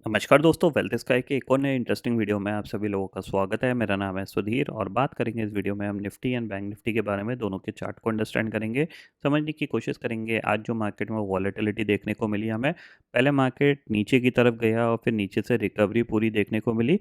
नमस्कार दोस्तों, wealth sky के एक और नए इंटरेस्टिंग वीडियो में आप सभी लोगों का स्वागत है। मेरा नाम है सुधीर और बात करेंगे इस वीडियो में हम निफ्टी एंड बैंक निफ्टी के बारे में। दोनों के चार्ट को अंडरस्टैंड करेंगे, समझने की कोशिश करेंगे। आज जो मार्केट में वॉलेटिलिटी देखने को मिली हमें, पहले मार्केट नीचे की तरफ गया और फिर नीचे से रिकवरी पूरी देखने को मिली।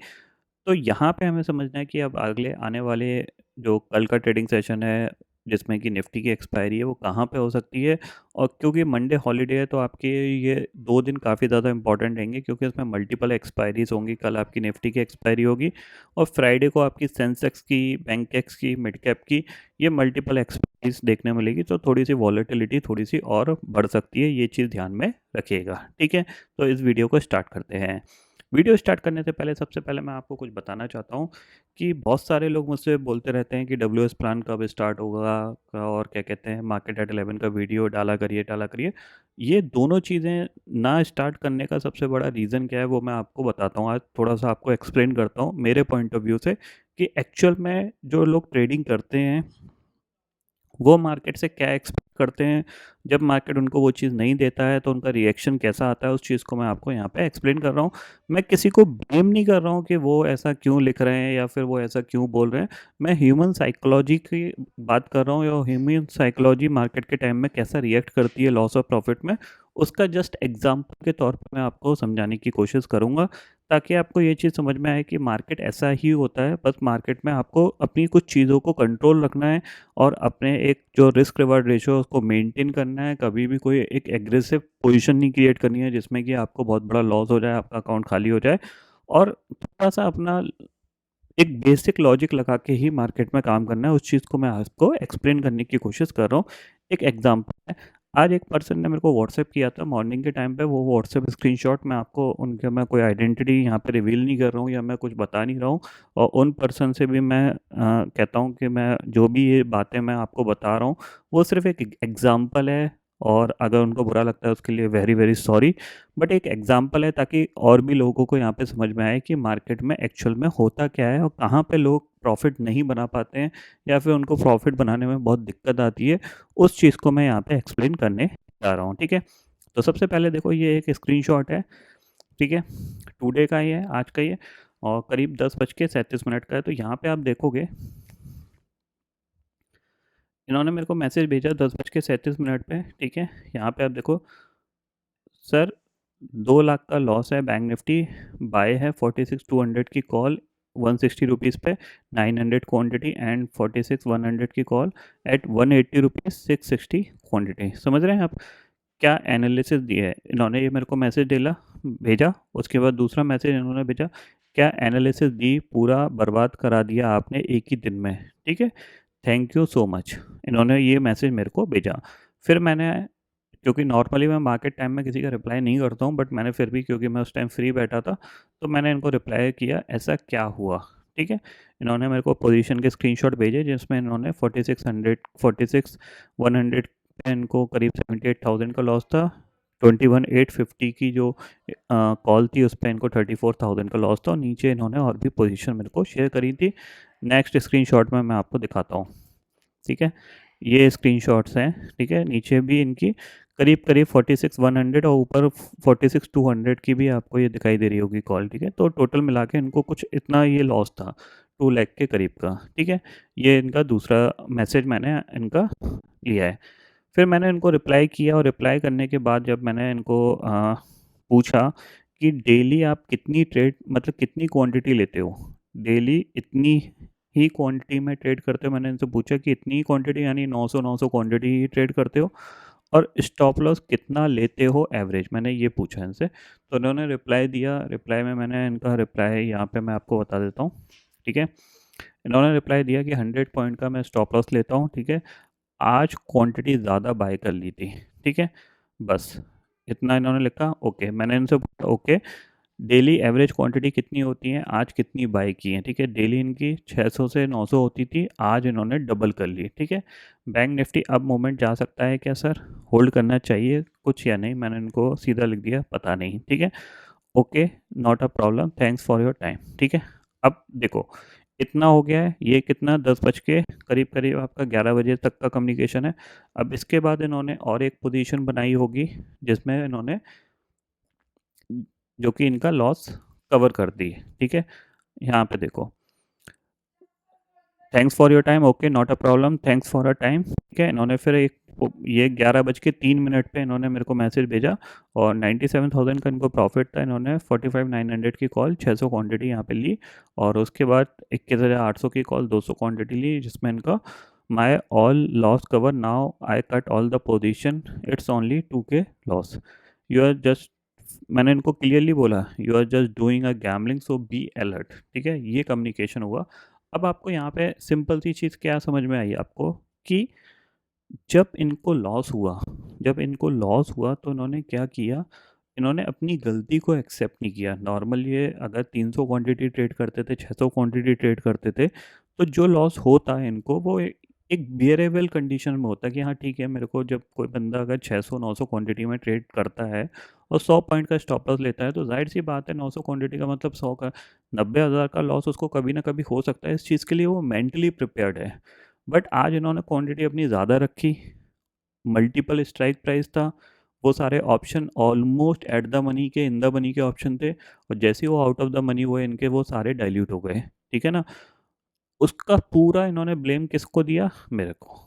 तो यहाँ पे हमें समझना है कि अब अगले आने वाले जो कल का ट्रेडिंग सेशन है जिसमें कि निफ्टी की एक्सपायरी है वो कहाँ पे हो सकती है। और क्योंकि मंडे हॉलीडे है तो आपके ये 2 दिन काफ़ी ज़्यादा इंपॉर्टेंट रहेंगे क्योंकि इसमें मल्टीपल एक्सपायरीज होंगी। कल आपकी निफ्टी की एक्सपायरी होगी और फ्राइडे को आपकी सेंसेक्स की, बैंकेक्स की, मिड कैप की ये मल्टीपल एक्सपायरीज देखने मिलेगी। तो थोड़ी सी वॉलेटिलिटी थोड़ी सी और बढ़ सकती है, ये चीज़ ध्यान में रखिएगा। ठीक है, तो इस वीडियो को स्टार्ट करते हैं। वीडियो स्टार्ट करने से पहले सबसे पहले मैं आपको कुछ बताना चाहता हूँ कि बहुत सारे लोग मुझसे बोलते रहते हैं कि WS प्लान कब स्टार्ट होगा और क्या कहते हैं मार्केट एट 11 का वीडियो डाला करिए। ये दोनों चीज़ें ना स्टार्ट करने का सबसे बड़ा रीज़न क्या है वो मैं आपको बताता हूँ। आज थोड़ा सा आपको एक्सप्लेन करता हूँ मेरे पॉइंट ऑफ व्यू से कि एक्चुअल में जो लोग ट्रेडिंग करते हैं वो मार्केट से क्या एक्सपेक्ट करते हैं। जब मार्केट उनको वो चीज़ नहीं देता है तो उनका रिएक्शन कैसा आता है, उस चीज़ को मैं आपको यहाँ पे एक्सप्लेन कर रहा हूँ। मैं किसी को ब्लेम नहीं कर रहा हूँ कि वो ऐसा क्यों लिख रहे हैं या फिर वो ऐसा क्यों बोल रहे हैं। मैं ह्यूमन साइकोलॉजी की बात कर रहा हूँ या ह्यूमन साइकोलॉजी मार्केट के टाइम में कैसा रिएक्ट करती है लॉस ऑफ प्रॉफिट में, उसका जस्ट एग्जाम्पल के तौर पर मैं आपको समझाने की कोशिश करूँगा ताकि आपको ये चीज़ समझ में आए कि मार्केट ऐसा ही होता है। बस मार्केट में आपको अपनी कुछ चीज़ों को कंट्रोल रखना है और अपने एक जो रिस्क रिवार्ड रेशियो उसको मेंटेन करना है। कभी भी कोई एक एग्रेसिव पोजीशन नहीं क्रिएट करनी है जिसमें कि आपको बहुत बड़ा लॉस हो जाए, आपका अकाउंट खाली हो जाए। और थोड़ा सा अपना एक बेसिक लॉजिक लगा के ही मार्केट में काम करना है। उस चीज़ को मैं आपको एक्सप्लेन करने की कोशिश कर रहा हूँ। एक एग्जांपल है, आज एक पर्सन ने मेरे को व्हाट्सएप किया था मॉर्निंग के टाइम पे। वो व्हाट्सएप स्क्रीनशॉट मैं आपको उनके, मैं कोई आइडेंटिटी यहाँ पे रिवील नहीं कर रहा हूँ या मैं कुछ बता नहीं रहा हूँ। और उन पर्सन से भी मैं कहता हूँ कि मैं जो भी ये बातें मैं आपको बता रहा हूँ वो सिर्फ एक एग्जाम्पल है। और अगर उनको बुरा लगता है उसके लिए वेरी वेरी सॉरी, बट एक एग्जाम्पल है ताकि और भी लोगों को यहाँ पे समझ में आए कि मार्केट में एक्चुअल में होता क्या है और कहाँ पे लोग प्रॉफिट नहीं बना पाते हैं या फिर उनको प्रॉफिट बनाने में बहुत दिक्कत आती है। उस चीज़ को मैं यहाँ पे एक्सप्लेन करने जा रहा हूँ। ठीक है, तो सबसे पहले देखो ये एक स्क्रीनशॉट है। ठीक है, टुडे का ही है, आज का ही है और करीब 10:37 का है। तो यहाँ पे आप देखोगे इन्होंने मेरे को मैसेज भेजा 10:37 पे। ठीक है, यहाँ पे आप देखो सर, 2 लाख का लॉस है बैंक निफ्टी, बाय है 46,200 की कॉल 160 रुपीज़ पे, 900 क्वांटिटी एंड 46,100 की कॉल एट 180 रुपीज़ 660 क्वांटिटी। समझ रहे हैं आप क्या एनालिसिस दिया है इन्होंने। ये मेरे को मैसेज डेला भेजा, उसके बाद दूसरा मैसेज इन्होंने भेजा, क्या एनालिसिस दी, पूरा बर्बाद करा दिया आपने एक ही दिन में। ठीक है, थैंक यू सो मच। इन्होंने ये मैसेज मेरे को भेजा। फिर मैंने, क्योंकि नॉर्मली मैं मार्केट टाइम में किसी का रिप्लाई नहीं करता हूँ, बट मैंने फिर भी, क्योंकि मैं उस टाइम फ्री बैठा था, तो मैंने इनको रिप्लाई किया ऐसा क्या हुआ। ठीक है, इन्होंने मेरे को पोजीशन के स्क्रीनशॉट भेजे जिसमें इन्होंने 46,100 पे इनको करीब 78,000 का लॉस था। 21,850 की जो कॉल थी उस पर इनको 34,000 का लॉस था और नीचे इन्होंने और भी पोजीशन मेरे को शेयर करी थी। नेक्स्ट स्क्रीनशॉट में मैं आपको दिखाता हूँ। ठीक है, ये स्क्रीनशॉट्स हैं। ठीक है, नीचे भी इनकी करीब करीब 46,100 और ऊपर 46,200 की भी आपको ये दिखाई दे रही होगी कॉल। ठीक है, तो टोटल मिला के इनको कुछ इतना ये लॉस था, 2 लाख के करीब का। ठीक है, ये इनका दूसरा मैसेज मैंने इनका लिया है। फिर मैंने इनको रिप्लाई किया और रिप्लाई करने के बाद जब मैंने इनको पूछा कि डेली आप कितनी ट्रेड, मतलब कितनी क्वांटिटी लेते हो, डेली इतनी ही क्वांटिटी में ट्रेड करते हो। मैंने इनसे पूछा कि इतनी ही क्वांटिटी यानी 900 क्वांटिटी ही ट्रेड करते हो और स्टॉप लॉस कितना लेते हो एवरेज, मैंने ये पूछा इनसे। तो उन्होंने रिप्लाई दिया। रिप्लाई में मैंने इनका रिप्लाई यहाँ पे मैं आपको बता देता हूँ। ठीक है, इन्होंने रिप्लाई दिया कि 100 पॉइंट का मैं स्टॉप लॉस लेता हूँ। ठीक है, आज क्वांटिटी ज़्यादा बाय कर ली थी। ठीक है, बस इतना इन्होंने लिखा। ओके, मैंने इनसे पूछा ओके डेली एवरेज क्वांटिटी कितनी होती है, आज कितनी बाई की है। ठीक है, डेली इनकी 600 से 900 होती थी, आज इन्होंने डबल कर ली। ठीक है, बैंक निफ्टी अब मूवमेंट जा सकता है क्या सर, होल्ड करना चाहिए कुछ या नहीं, मैंने इनको सीधा लिख दिया पता नहीं। ठीक है, okay, not a problem, thanks for your time. ठीक है, अब देखो इतना हो गया है। ये कितना 10 बज के करीब करीब आपका 11 बजे तक का कम्युनिकेशन है। अब इसके बाद इन्होंने और एक पोजीशन बनाई होगी जिसमें इन्होंने जो कि इनका लॉस कवर करती है। ठीक है, यहाँ पे देखो, thanks for your time, okay not a problem, thanks for a time. ठीक है, इन्होंने फिर एक ये 11:03 पे इन्होंने मेरे को मैसेज भेजा और 97,000 का इनको प्रॉफिट था। इन्होंने 45,900 की कॉल 600 क्वांटिटी यहाँ पे ली और उसके बाद 21,800 की कॉल 200 क्वांटिटी ली, जिसमें इनका my all loss cover now I cut all the position it's only 2K loss. You are just, मैंने इनको क्लियरली बोला, you are just doing a gambling so be alert. ठीक है, ये कम्युनिकेशन हुआ। अब आपको यहाँ पे सिंपल सी चीज़ क्या समझ में आई आपको कि जब इनको लॉस हुआ तो इन्होंने क्या किया, इन्होंने अपनी गलती को एक्सेप्ट नहीं किया। नॉर्मल ये अगर 300 क्वांटिटी ट्रेड करते थे, 600 क्वांटिटी ट्रेड करते थे, तो जो लॉस होता है इनको वो एक बियरेबल कंडीशन में होता है कि हाँ ठीक है, मेरे को जब कोई बंदा अगर 600-900 क्वांटिटी में ट्रेड करता है और 100 पॉइंट का स्टॉप लॉस लेता है, तो जाहिर सी बात है 900 क्वांटिटी का मतलब 100 का 90,000 का लॉस उसको कभी ना कभी हो सकता है। इस चीज़ के लिए वो मेंटली प्रिपेयर्ड है। बट आज इन्होंने क्वांटिटी अपनी ज़्यादा रखी, मल्टीपल स्ट्राइक प्राइस था, वो सारे option almost at the money के, इन द मनी के ऑप्शन थे, और जैसे ही वो आउट ऑफ द मनी हुए इनके वो सारे डाइल्यूट हो गए। ठीक है ना, उसका पूरा इन्होंने ब्लेम किसको दिया, मेरे को।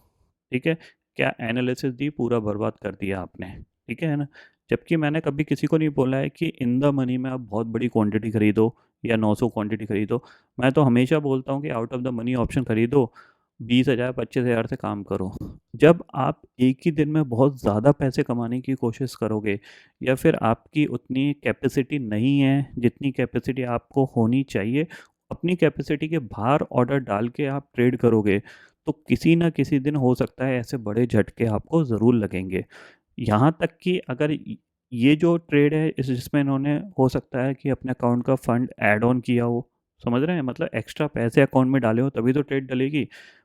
ठीक है, क्या एनालिसिस दी, पूरा बर्बाद कर दिया आपने। ठीक है ना, जबकि मैंने कभी किसी को नहीं बोला है कि इन द मनी में आप बहुत बड़ी क्वांटिटी खरीदो या 900 क्वांटिटी खरीदो। मैं तो हमेशा बोलता हूँ कि out of the money option खरीदो, 20,000 25,000 से काम करो। जब आप एक ही दिन में बहुत ज़्यादा पैसे कमाने की कोशिश करोगे या फिर आपकी उतनी कैपेसिटी नहीं है जितनी कैपेसिटी आपको होनी चाहिए, अपनी कैपेसिटी के बाहर ऑर्डर डाल के आप ट्रेड करोगे, तो किसी ना किसी दिन हो सकता है ऐसे बड़े झटके आपको ज़रूर लगेंगे। यहाँ तक कि अगर ये जो ट्रेड है इस जिसमें इन्होंने हो सकता है कि अपने अकाउंट का फंड ऐड ऑन किया हो, समझ रहे हैं, मतलब एक्स्ट्रा पैसे अकाउंट में डाले हो तभी तो ट्रेड डलेगी।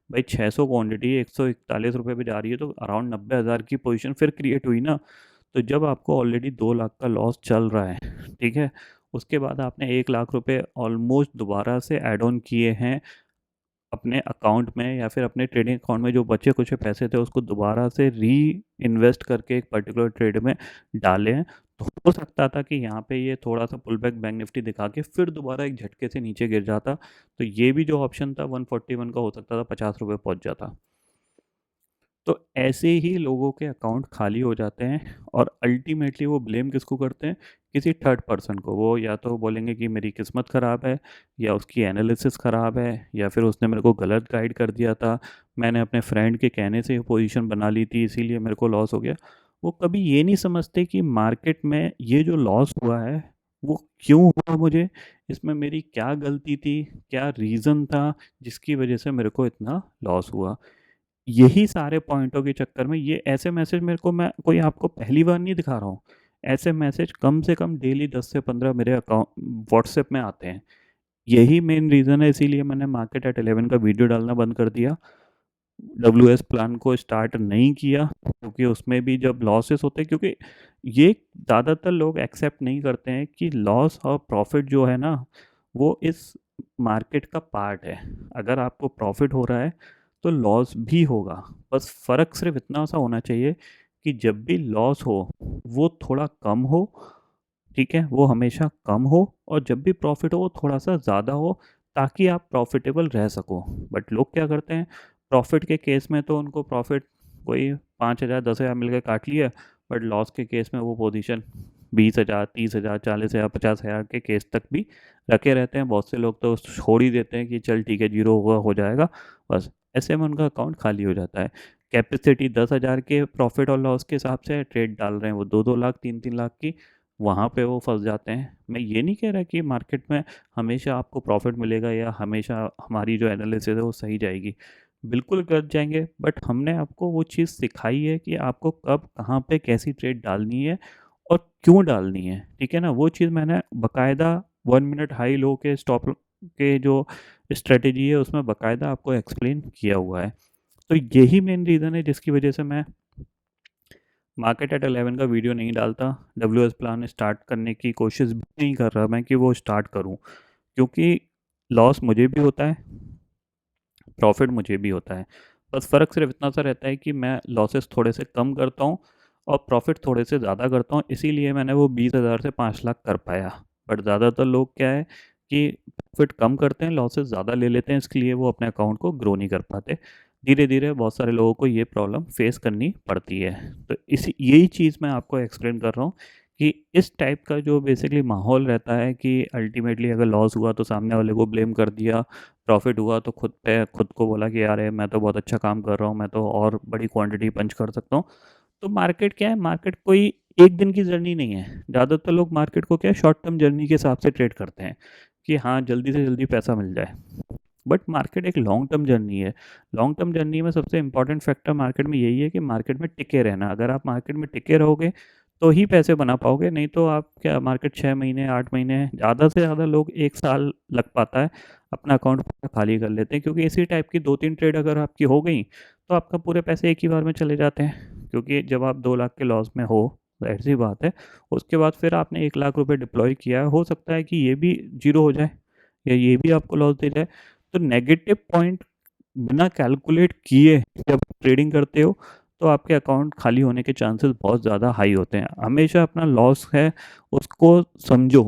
भाई 600 क्वांटिटी 141 रुपये पे जा रही है तो अराउंड 90,000 की पोजीशन फिर क्रिएट हुई ना। तो जब आपको ऑलरेडी 2 लाख का लॉस चल रहा है, ठीक है, उसके बाद आपने 1 लाख रुपए ऑलमोस्ट दोबारा से ऐड ऑन किए हैं अपने अकाउंट में, या फिर अपने ट्रेडिंग अकाउंट में जो बचे कुछ पैसे थे उसको दोबारा से री इन्वेस्ट करके एक पर्टिकुलर ट्रेड में डाले हैं। तो हो सकता था कि यहाँ पे ये थोड़ा सा पुल बैक बैंक निफ्टी दिखा के फिर दोबारा एक झटके से नीचे गिर जाता, तो ये भी जो ऑप्शन था 141 का हो सकता था 50 रुपये पहुँच जाता। तो ऐसे ही लोगों के अकाउंट खाली हो जाते हैं और अल्टीमेटली वो ब्लेम किसको करते हैं, किसी थर्ड पर्सन को। वो या तो बोलेंगे कि मेरी किस्मत ख़राब है, या उसकी एनालिसिस ख़राब है, या फिर उसने मेरे को गलत गाइड कर दिया था, मैंने अपने फ्रेंड के कहने से पोजीशन बना ली थी इसीलिए मेरे को लॉस हो गया। वो कभी ये नहीं समझते कि मार्केट में ये जो लॉस हुआ है वो क्यों हुआ, मुझे इसमें मेरी क्या गलती थी, क्या रीज़न था जिसकी वजह से मेरे को इतना लॉस हुआ। यही सारे पॉइंटों के चक्कर में ये ऐसे मैसेज मेरे को, मैं कोई आपको पहली बार नहीं दिखा रहा हूँ, ऐसे मैसेज कम से कम डेली 10 से 15 मेरे अकाउंट व्हाट्सएप में आते हैं। यही मेन रीज़न है, इसीलिए मैंने मार्केट एट 11 का वीडियो डालना बंद कर दिया, WS प्लान को स्टार्ट नहीं किया, क्योंकि उसमें भी जब लॉसेस होते हैं, क्योंकि ये ज़्यादातर लोग एक्सेप्ट नहीं करते हैं कि लॉस और प्रॉफिट जो है ना वो इस मार्केट का पार्ट है। अगर आपको प्रॉफिट हो रहा है तो लॉस भी होगा, बस फ़र्क सिर्फ इतना सा होना चाहिए कि जब भी लॉस हो वो थोड़ा कम हो। ठीक है, वो हमेशा कम हो, और जब भी प्रॉफिट हो वो थोड़ा सा ज़्यादा हो, ताकि आप प्रॉफिटेबल रह सको। बट लोग क्या करते हैं, प्रॉफिट के केस में तो उनको प्रॉफिट कोई 5,000 10,000 मिल के काट लिया, बट लॉस के केस में वो पोजीशन 20,000 30,000 40,000 50,000 के केस तक भी रखे रहते हैं। बहुत से लोग तो छोड़ ही देते हैं कि चल ठीक है, जीरो हुआ हो जाएगा, बस ऐसे में उनका अकाउंट खाली हो जाता है। कैपेसिटी 10,000 के प्रॉफिट और लॉस के हिसाब से ट्रेड डाल रहे हैं, वो 2-2 लाख 3-3 लाख की, वहाँ पे वो फंस जाते हैं। मैं ये नहीं कह रहा कि मार्केट में हमेशा आपको प्रॉफिट मिलेगा या हमेशा हमारी जो एनालिसिस है वो सही जाएगी, बिल्कुल गलत जाएंगे। बट हमने आपको वो चीज़ सिखाई है कि आपको कब कहाँ पे कैसी ट्रेड डालनी है और क्यों डालनी है। ठीक है ना, वो चीज़ मैंने बकायदा 1 मिनट हाई लो के स्टॉप के जो स्ट्रेटेजी है उसमें बकायदा आपको एक्सप्लेन किया हुआ है। तो यही मेन रीज़न है जिसकी वजह से मैं मार्केट एट 11 का वीडियो नहीं डालता, WS प्लान स्टार्ट करने की कोशिश भी नहीं कर रहा मैं कि वो स्टार्ट करूं, क्योंकि लॉस मुझे भी होता है, प्रॉफिट मुझे भी होता है। बस फ़र्क सिर्फ इतना सा रहता है कि मैं लॉसेस थोड़े से कम करता हूं, और प्रॉफिट थोड़े से ज़्यादा करता हूँ, इसीलिए मैंने वो 20,000 से 5 लाख कर पाया। बट ज़्यादातर लोग क्या है कि प्रॉफिट कम करते हैं, लॉसेस ज़्यादा ले लेते हैं, इसलिए वो अपने अकाउंट को ग्रो नहीं कर पाते। धीरे धीरे बहुत सारे लोगों को ये प्रॉब्लम फेस करनी पड़ती है। तो इसी यही चीज़ मैं आपको एक्सप्लेन कर रहा हूँ कि इस टाइप का जो बेसिकली माहौल रहता है कि अल्टीमेटली अगर लॉस हुआ तो सामने वाले को ब्लेम कर दिया, प्रॉफिट हुआ तो खुद को बोला कि यार मैं तो बहुत अच्छा काम कर रहा हूँ, मैं तो और बड़ी क्वांटिटी पंच कर सकता हूँ। तो मार्केट क्या है, मार्केट कोई एक दिन की जर्नी नहीं है। ज़्यादातर लोग मार्केट को क्या है, शॉर्ट टर्म जर्नी के हिसाब से ट्रेड करते हैं कि हाँ जल्दी से जल्दी पैसा मिल जाए। बट मार्केट एक लॉन्ग टर्म जर्नी है। लॉन्ग टर्म जर्नी में सबसे इंपॉर्टेंट फैक्टर मार्केट में यही है कि मार्केट में टिके रहना। अगर आप मार्केट में टिके रहोगे तो ही पैसे बना पाओगे, नहीं तो आप क्या, मार्केट 6 महीने 8 महीने, ज़्यादा से ज़्यादा लोग 1 साल लग पाता है अपना अकाउंट पूरा खाली कर लेते हैं, क्योंकि इसी टाइप की 2-3 ट्रेड अगर आपकी हो गई तो आपका पूरे पैसे एक ही बार में चले जाते हैं। क्योंकि जब आप 2 लाख के लॉस में हो, जाहिर सी बात है, उसके बाद फिर आपने 1 लाख रुपए डिप्लॉय किया है, हो सकता है कि ये भी जीरो हो जाए या ये भी आपको लॉस दे जाए। तो नेगेटिव पॉइंट बिना कैलकुलेट किए जब ट्रेडिंग करते हो तो आपके अकाउंट खाली होने के चांसेस बहुत ज़्यादा हाई होते हैं। हमेशा अपना लॉस है उसको समझो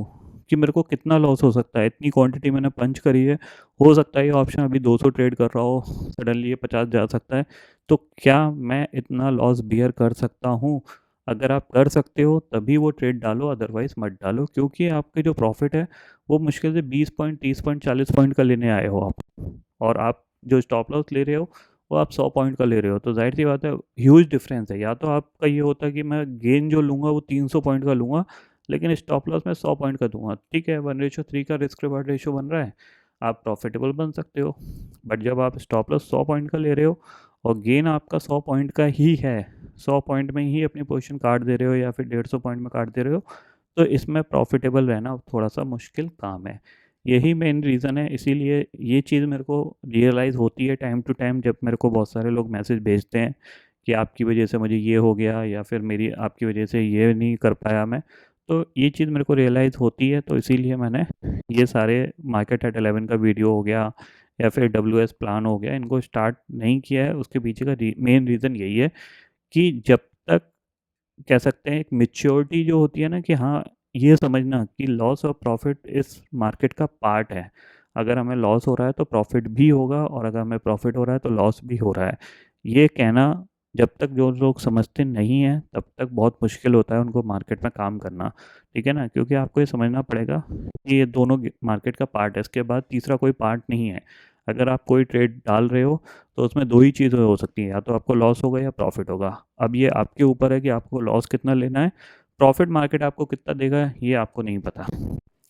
कि मेरे को कितना लॉस हो सकता है, इतनी क्वांटिटी मैंने पंच करी है, हो सकता है ये ऑप्शन अभी 200 ट्रेड कर रहा हो, सडनली ये 50 जा सकता है, तो क्या मैं इतना लॉस बियर कर सकता हूँ? अगर आप कर सकते हो तभी वो ट्रेड डालो, अदरवाइज मत डालो, क्योंकि आपके जो प्रॉफिट है वो मुश्किल से 20 पॉइंट 30 पॉइंट 40 पॉइंट का लेने आए हो आप, और आप जो स्टॉप लॉस ले रहे हो वो आप 100 पॉइंट का ले रहे हो। तो जाहिर सी बात है ह्यूज डिफरेंस है। या तो आपका ये होता है कि मैं गेन जो लूँगा वो 300 पॉइंट का लूँगा, लेकिन स्टॉप लॉस मैं 100 पॉइंट का दूंगा, ठीक है, 1:3 का रिस्क रिवार्ड रेशियो बन रहा है, आप प्रॉफिटेबल बन सकते हो। बट जब आप स्टॉप लॉस 100 पॉइंट का ले रहे हो और गेन आपका 100 पॉइंट का ही है, 100 पॉइंट में ही अपनी पोजीशन काट दे रहे हो या फिर 150 पॉइंट में काट दे रहे हो, तो इसमें प्रॉफिटेबल रहना थोड़ा सा मुश्किल काम है। यही मेन रीज़न है, इसीलिए ये चीज़ मेरे को रियलाइज़ होती है टाइम टू टाइम, जब मेरे को बहुत सारे लोग मैसेज भेजते हैं कि आपकी वजह से मुझे ये हो गया, या फिर मेरी आपकी वजह से ये नहीं कर पाया मैं। तो ये चीज़ मेरे को रियलाइज़ होती है, तो इसीलिए मैंने ये सारे मार्केट एट 11 का वीडियो हो गया या फिर WS प्लान हो गया, इनको स्टार्ट नहीं किया है। उसके पीछे का मेन रीज़न यही है कि जब तक, कह सकते हैं, एक मैच्योरिटी जो होती है ना कि हाँ, ये समझना कि लॉस और प्रॉफिट इस मार्केट का पार्ट है। अगर हमें लॉस हो रहा है तो प्रॉफिट भी होगा, और अगर हमें प्रॉफिट हो रहा है तो लॉस भी हो रहा है। ये कहना जब तक जो लोग समझते नहीं हैं तब तक बहुत मुश्किल होता है उनको मार्केट में काम करना, ठीक है ना, क्योंकि आपको ये समझना पड़ेगा कि ये दोनों मार्केट का पार्ट है, इसके बाद तीसरा कोई पार्ट नहीं है। अगर आप कोई ट्रेड डाल रहे हो तो उसमें दो ही चीज़ें हो सकती हैं, या तो आपको लॉस होगा या प्रॉफिट होगा। अब ये आपके ऊपर है कि आपको लॉस कितना लेना है, प्रॉफिट मार्केट आपको कितना देगा ये आपको नहीं पता।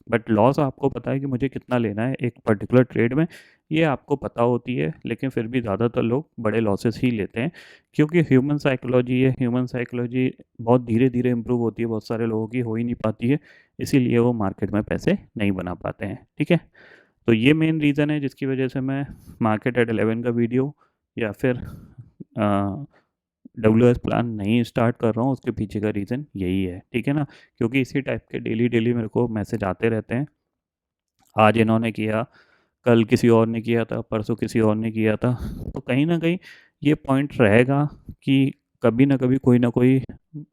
बट लॉस आपको पता है कि मुझे कितना लेना है एक पर्टिकुलर ट्रेड में, ये आपको पता होती है। लेकिन फिर भी ज़्यादातर लोग बड़े लॉसेस ही लेते हैं, क्योंकि ह्यूमन साइकोलॉजी है, ह्यूमन साइकोलॉजी बहुत धीरे धीरे इम्प्रूव होती है, बहुत सारे लोगों की हो ही नहीं पाती है, इसीलिए वो मार्केट में पैसे नहीं बना पाते हैं, ठीक है। तो ये मेन रीज़न है जिसकी वजह से मैं मार्केट एट 11 का वीडियो या फिर WS प्लान नहीं स्टार्ट कर रहा हूँ, उसके पीछे का रीज़न यही है, ठीक है ना। क्योंकि इसी टाइप के डेली डेली मेरे को मैसेज आते रहते हैं, आज इन्होंने किया, कल किसी और ने किया था, परसों किसी और ने किया था। तो कहीं ना कहीं ये पॉइंट रहेगा कि कभी ना कभी कोई ना कोई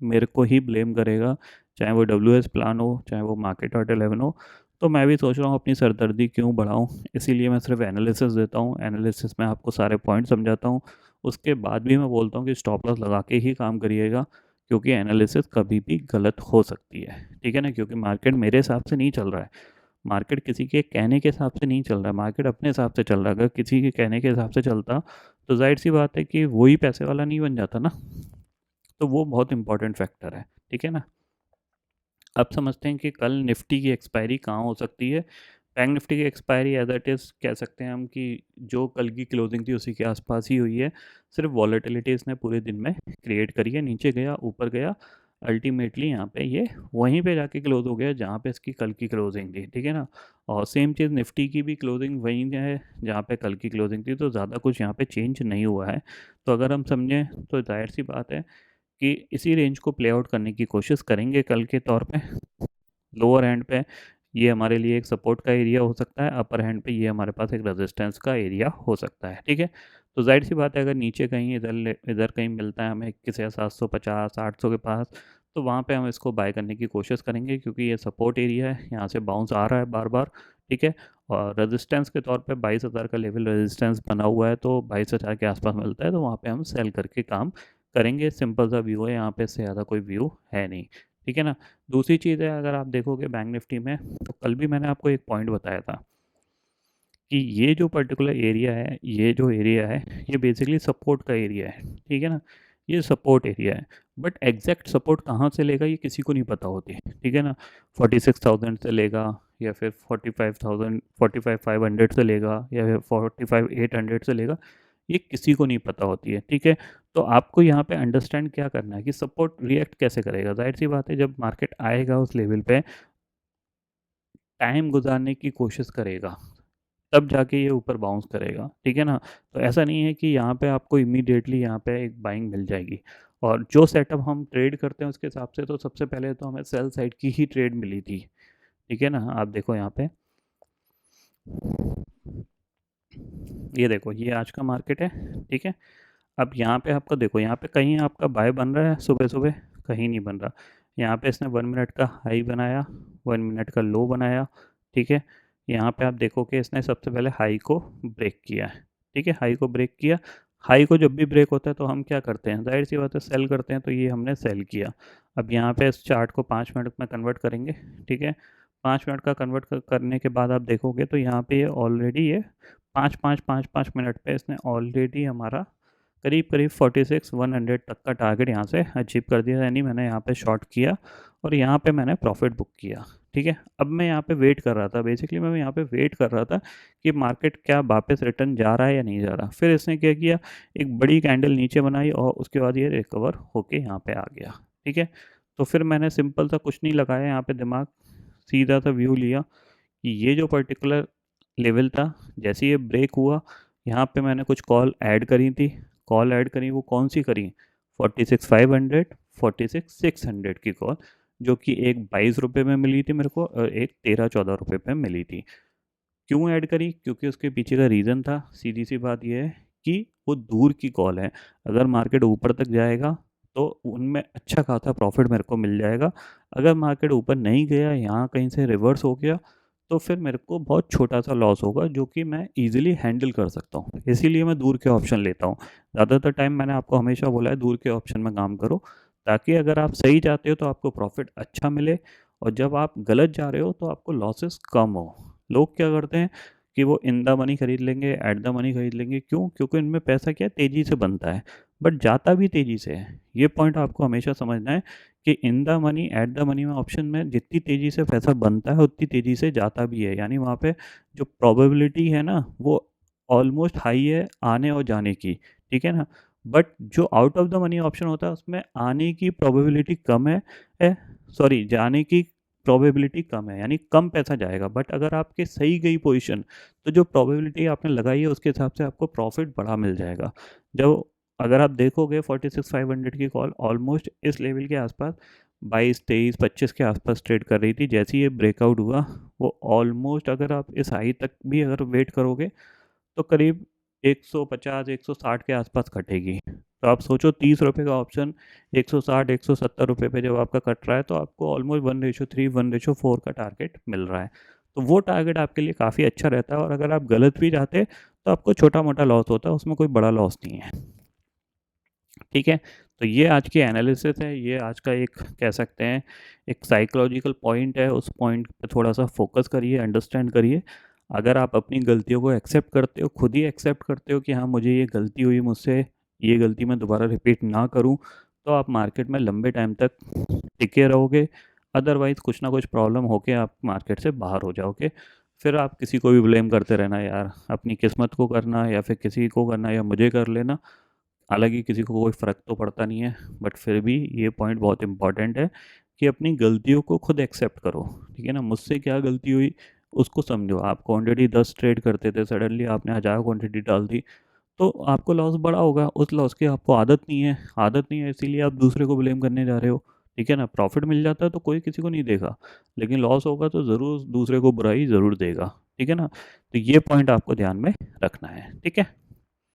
मेरे को ही ब्लेम करेगा, चाहे वो WS प्लान हो, चाहे वो मार्केट ऑट 11 हो। तो मैं भी सोच रहा हूँ अपनी सरदर्दी क्यों बढ़ाऊँ, इसीलिए मैं सिर्फ एनालिसिस देता हूँ, एनालिसिस में आपको सारे पॉइंट समझाता हूँ। उसके बाद भी मैं बोलता हूँ कि स्टॉप लॉस लगा के ही काम करिएगा, क्योंकि एनालिसिस कभी भी गलत हो सकती है, ठीक है ना। क्योंकि मार्केट मेरे हिसाब से नहीं चल रहा है, मार्केट किसी के कहने के हिसाब से नहीं चल रहा है, मार्केट अपने हिसाब से चल रहा है। अगर किसी के कहने के हिसाब से चलता तो जाहिर सी बात है कि वही पैसे वाला नहीं बन जाता ना। तो वो बहुत इंपॉर्टेंट फैक्टर है, ठीक है ना। अब समझते हैं कि कल निफ्टी की एक्सपायरी कहाँ हो सकती है। बैंक निफ्टी की एक्सपायरी एज इट इज़ कह सकते हैं हम कि जो कल की क्लोजिंग थी उसी के आसपास ही हुई है। सिर्फ वॉलेटिलिटी इसने पूरे दिन में क्रिएट करी है, नीचे गया ऊपर गया, अल्टीमेटली यहाँ पे ये वहीं पे जाके क्लोज हो गया जहाँ पे इसकी कल की क्लोजिंग थी, ठीक है ना। और सेम चीज़ निफ्टी की भी क्लोजिंग वहीं है जहाँ पे कल की क्लोजिंग थी, तो ज़्यादा कुछ यहाँ पे चेंज नहीं हुआ है। तो अगर हम समझें तो जाहिर सी बात है कि इसी रेंज को प्ले आउट करने की कोशिश करेंगे कल के तौर पे। लोअर हैंड पे ये हमारे लिए एक सपोर्ट का एरिया हो सकता है, अपर हैंड पे ये हमारे पास एक रेजिस्टेंस का एरिया हो सकता है, ठीक है। तो ज़ाहिर सी बात है अगर नीचे कहीं इधर कहीं मिलता है हमें 21,750 800 के पास, तो वहाँ पे हम इसको बाय करने की कोशिश करेंगे, क्योंकि ये सपोर्ट एरिया है, यहाँ से बाउंस आ रहा है बार बार। ठीक है। और रेजिस्टेंस के तौर पे 22,000 का लेवल रेजिस्टेंस बना हुआ है, तो 22,000 के आसपास मिलता है तो वहाँ पे हम सेल करके काम करेंगे। सिंपल सा व्यू है यहाँ पे, इससे ज़्यादा कोई व्यू है नहीं। ठीक है ना। दूसरी चीज़ है, अगर आप देखोगे बैंक निफ्टी में, तो कल भी मैंने आपको एक पॉइंट बताया था कि ये जो पर्टिकुलर एरिया है, ये जो एरिया है, ये बेसिकली सपोर्ट का एरिया है। ठीक है ना। ये सपोर्ट एरिया है, बट एग्जैक्ट सपोर्ट कहाँ से लेगा ये किसी को नहीं पता होती। ठीक है ना। 46,000 से लेगा, या फिर 45,000 45,500 से लेगा, या फिर 45,800 से लेगा, ये किसी को नहीं पता होती है। ठीक है। तो आपको यहाँ पे अंडरस्टैंड क्या करना है कि सपोर्ट रिएक्ट कैसे करेगा। जाहिर सी बात है, जब मार्केट आएगा उस लेवल पे, टाइम गुजारने की कोशिश करेगा, तब जाके ये ऊपर बाउंस करेगा। ठीक है ना। तो ऐसा नहीं है कि यहाँ पे आपको इमीडिएटली यहाँ पे एक बाइंग मिल जाएगी। और जो सेटअप हम ट्रेड करते हैं उसके हिसाब से, तो सबसे पहले तो हमें सेल साइड की ही ट्रेड मिली थी। ठीक है ना। आप देखो यहाँ पे, ये देखो, ये आज का मार्केट है। ठीक है। अब यहाँ पे आपको देखो, यहाँ पे कहीं आपका बाय बन रहा है सुबह सुबह, कहीं नहीं बन रहा। यहाँ पे इसने 1 मिनट का हाई बनाया, 1 मिनट का लो बनाया। ठीक है। यहाँ पे आप देखो कि इसने सबसे पहले हाई को ब्रेक किया है। ठीक है। हाई को ब्रेक किया। हाई को जब भी ब्रेक होता है तो हम क्या करते हैं, जाहिर सी बात है सेल करते हैं, तो ये हमने सेल किया। अब यहाँ पे इस चार्ट को 5 मिनट में कन्वर्ट करेंगे। ठीक है। 5 मिनट का कन्वर्ट करने के बाद आप देखोगे तो यहाँ पे ये ऑलरेडी ये 5 5 5 5 मिनट पे इसने ऑलरेडी हमारा करीब करीब 46,100 तक का टारगेट यहाँ से अचीव कर दिया। यानी मैंने यहाँ पे शॉर्ट किया और यहाँ पे मैंने प्रॉफिट बुक किया। ठीक है। अब मैं यहाँ पे वेट कर रहा था, बेसिकली मैं यहाँ पे वेट कर रहा था कि मार्केट क्या वापस रिटर्न जा रहा है या नहीं जा रहा। फिर इसने क्या किया, एक बड़ी कैंडल नीचे बनाई और उसके बाद ये रिकवर होके यहाँ पे आ गया। ठीक है। तो फिर मैंने सिंपल सा कुछ नहीं लगाया यहाँ पे दिमाग, सीधा सा व्यू लिया कि ये जो पर्टिकुलर लेवल था, जैसे ये ब्रेक हुआ, यहाँ पे मैंने कुछ कॉल ऐड करी थी। कॉल ऐड करी, वो कौन सी करी, 46,500, 46,600 की कॉल, जो कि एक 22 रुपये में मिली थी मेरे को और एक 13-14 रुपये पे मिली थी। क्यों ऐड करी, क्योंकि उसके पीछे का रीज़न था, सीधी सी बात यह है कि वो दूर की कॉल है। अगर मार्केट ऊपर तक जाएगा तो उनमें अच्छा खासा प्रॉफिट मेरे को मिल जाएगा। अगर मार्केट ऊपर नहीं गया, यहाँ कहीं से रिवर्स हो गया, तो फिर मेरे को बहुत छोटा सा लॉस होगा, जो कि मैं ईजिली हैंडल कर सकता हूँ। इसीलिए मैं दूर के ऑप्शन लेता हूँ। ज़्यादातर टाइम मैंने आपको हमेशा बोला है दूर के ऑप्शन में काम करो, ताकि अगर आप सही जाते हो तो आपको प्रॉफिट अच्छा मिले, और जब आप गलत जा रहे हो तो आपको लॉसेस कम हो। लोग क्या करते हैं कि वो इन द मनी खरीद लेंगे, एट द मनी खरीद लेंगे। क्यों? क्योंकि इनमें पैसा क्या है, तेज़ी से बनता है, बट जाता भी तेज़ी से है। ये पॉइंट आपको हमेशा समझना है कि in the money, at the money में ऑप्शन में जितनी तेज़ी से पैसा बनता है उतनी तेज़ी से जाता भी है। यानी वहाँ पे जो प्रोबेबिलिटी है ना, वो ऑलमोस्ट हाई है आने और जाने की। ठीक है ना। बट जो out of the money option होता है उसमें आने की प्रोबेबिलिटी कम है, सॉरी, जाने की प्रोबेबिलिटी कम है, यानी कम पैसा जाएगा। बट अगर आपके सही गई पोजीशन, तो जो प्रोबेबिलिटी आपने लगाई है उसके हिसाब से आपको प्रॉफिट बड़ा मिल जाएगा। जब अगर आप देखोगे 46,500 की कॉल ऑलमोस्ट इस लेवल के आसपास 22 23 25 के आसपास ट्रेड कर रही थी। जैसे ही ये ब्रेकआउट हुआ, वो ऑलमोस्ट अगर आप इस हाई तक भी अगर वेट करोगे तो करीब 150 160 के आसपास कटेगी। तो आप सोचो 30 रुपये का ऑप्शन 160 170 रुपये पे जब आपका कट रहा है, तो आपको ऑलमोस्ट 1:3 1:4 का टारगेट मिल रहा है। तो वो टारगेट आपके लिए काफ़ी अच्छा रहता है। और अगर आप गलत भी जाते तो आपको छोटा मोटा लॉस होता है, उसमें कोई बड़ा लॉस नहीं है। ठीक है। तो ये आज की एनालिसिस है, ये आज का एक कह सकते हैं एक साइकोलॉजिकल पॉइंट है। उस पॉइंट पे थोड़ा सा फोकस करिए, अंडरस्टैंड करिए। अगर आप अपनी गलतियों को एक्सेप्ट करते हो, खुद ही एक्सेप्ट करते हो कि हाँ मुझे ये गलती हुई मुझसे, ये गलती मैं दोबारा रिपीट ना करूँ, तो आप मार्केट में लंबे टाइम तक टिके रहोगे। अदरवाइज़ कुछ ना कुछ प्रॉब्लम होके आप मार्केट से बाहर हो जाओगे। फिर आप किसी को भी ब्लेम करते रहना, यार अपनी किस्मत को करना या फिर किसी को करना या मुझे कर लेना। हालांकि किसी को कोई फ़र्क तो पड़ता नहीं है, बट फिर भी ये पॉइंट बहुत इंपॉर्टेंट है कि अपनी गलतियों को खुद एक्सेप्ट करो। ठीक है ना। मुझसे क्या गलती हुई उसको समझो। आप क्वांटिटी 10 ट्रेड करते थे, सडनली आपने 1000 क्वांटिटी डाल दी, तो आपको लॉस बड़ा होगा। उस लॉस की आपको आदत नहीं है, इसीलिए आप दूसरे को ब्लेम करने जा रहे हो। ठीक है ना। प्रॉफिट मिल जाता है तो कोई किसी को नहीं देगा, लेकिन लॉस होगा तो ज़रूर दूसरे को बुराई ज़रूर देगा। ठीक है ना। तो ये पॉइंट आपको ध्यान में रखना है। ठीक है।